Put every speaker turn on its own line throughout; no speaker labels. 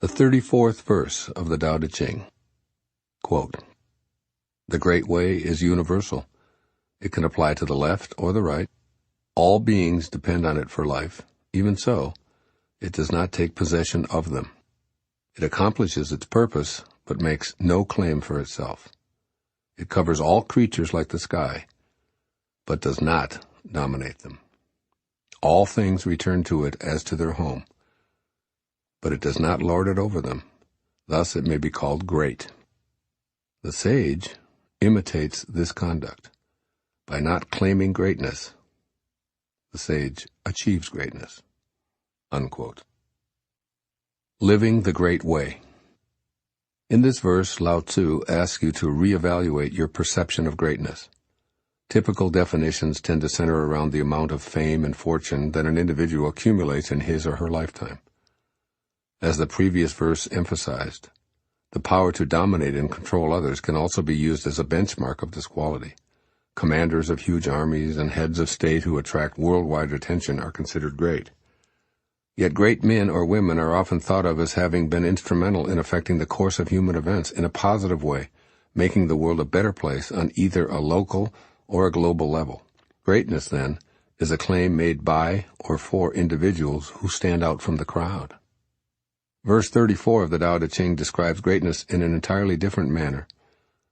The 34th verse of the Tao Te Ching. Quote, "The great way is universal. It can apply to the left or the right. All beings depend on it for life. Even so, it does not take possession of them. It accomplishes its purpose, but makes no claim for itself. It covers all creatures like the sky, but does not dominate them. All things return to it as to their home, but it does not lord it over them. Thus it may be called great. The sage imitates this conduct. By not claiming greatness, the sage achieves greatness." Unquote. Living the Great Way. In this verse, Lao Tzu asks you to reevaluate your perception of greatness. Typical definitions tend to center around the amount of fame and fortune that an individual accumulates in his or her lifetime. As the previous verse emphasized, the power to dominate and control others can also be used as a benchmark of this quality. Commanders of huge armies and heads of state who attract worldwide attention are considered great. Yet great men or women are often thought of as having been instrumental in affecting the course of human events in a positive way, making the world a better place on either a local or a global level. Greatness, then, is a claim made by or for individuals who stand out from the crowd. Verse 34 of the Tao Te Ching describes greatness in an entirely different manner.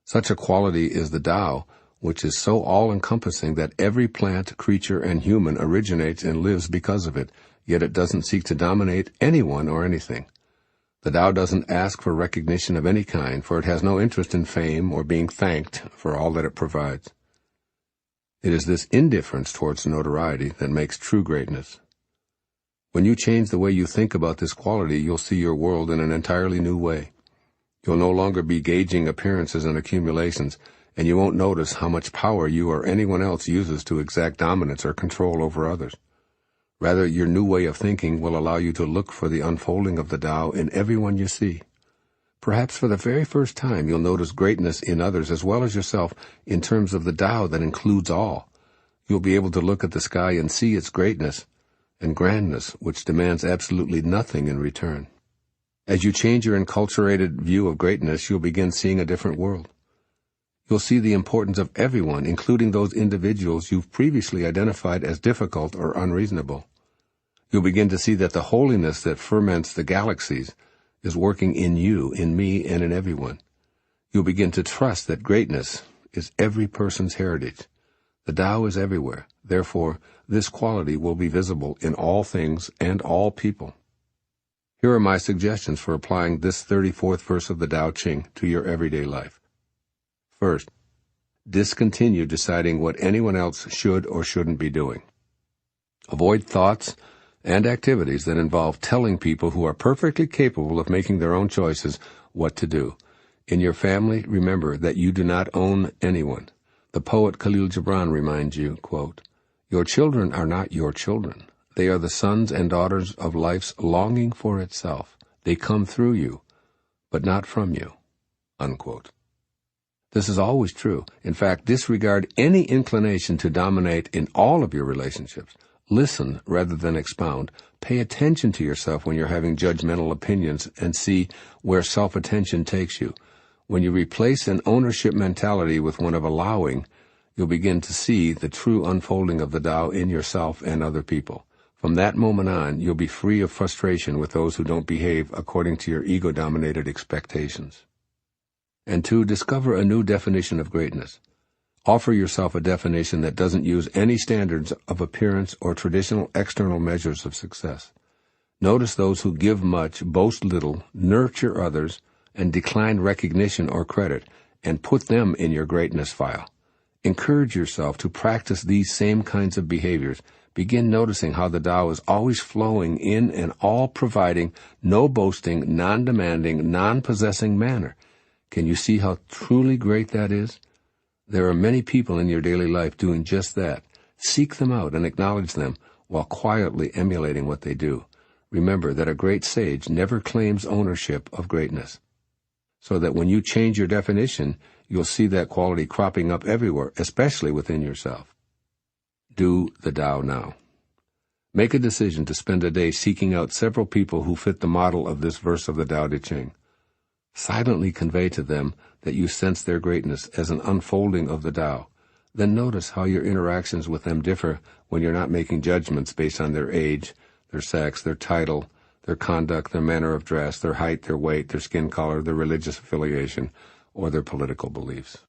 Such a quality is the Tao, which is so all-encompassing that every plant, creature, and human originates and lives because of it, yet it doesn't seek to dominate anyone or anything. The Tao doesn't ask for recognition of any kind, for it has no interest in fame or being thanked for all that it provides. It is this indifference towards notoriety that makes true greatness. When you change the way you think about this quality, you'll see your world in an entirely new way. You'll no longer be gauging appearances and accumulations, and you won't notice how much power you or anyone else uses to exact dominance or control over others. Rather, your new way of thinking will allow you to look for the unfolding of the Tao in everyone you see. Perhaps for the very first time you'll notice greatness in others as well as yourself in terms of the Tao that includes all. You'll be able to look at the sky and see its greatness and grandness, which demands absolutely nothing in return. As you change your enculturated view of greatness, you'll begin seeing a different world. You'll see the importance of everyone, including those individuals you've previously identified as difficult or unreasonable. You'll begin to see that the holiness that ferments the galaxies is working in you, in me, and in everyone. You'll begin to trust that greatness is every person's heritage. The Tao is everywhere. Therefore, this quality will be visible in all things and all people. Here are my suggestions for applying this 34th verse of the Tao Ching to your everyday life. First, discontinue deciding what anyone else should or shouldn't be doing. Avoid thoughts and activities that involve telling people who are perfectly capable of making their own choices what to do. In your family, remember that you do not own anyone. The poet Khalil Gibran reminds you, quote, "Your children are not your children. They are the sons and daughters of life's longing for itself. They come through you, but not from you." Unquote. This is always true. In fact, disregard any inclination to dominate in all of your relationships. Listen rather than expound. Pay attention to yourself when you're having judgmental opinions and see where self-attention takes you. When you replace an ownership mentality with one of allowing, you'll begin to see the true unfolding of the Tao in yourself and other people. From that moment on, you'll be free of frustration with those who don't behave according to your ego-dominated expectations. And two, discover a new definition of greatness. Offer yourself a definition that doesn't use any standards of appearance or traditional external measures of success. Notice those who give much, boast little, nurture others, and decline recognition or credit, and put them in your greatness file. Encourage yourself to practice these same kinds of behaviors. Begin noticing how the Tao is always flowing in an all-providing, no-boasting, non-demanding, non-possessing manner. Can you see how truly great that is? There are many people in your daily life doing just that. Seek them out and acknowledge them while quietly emulating what they do. Remember that a great sage never claims ownership of greatness. So that when you change your definition, you'll see that quality cropping up everywhere, especially within yourself. Do the Tao now. Make a decision to spend a day seeking out several people who fit the model of this verse of the Tao Te Ching. Silently convey to them that you sense their greatness as an unfolding of the Tao. Then notice how your interactions with them differ when you're not making judgments based on their age, their sex, their title, their conduct, their manner of dress, their height, their weight, their skin color, their religious affiliation, or their political beliefs.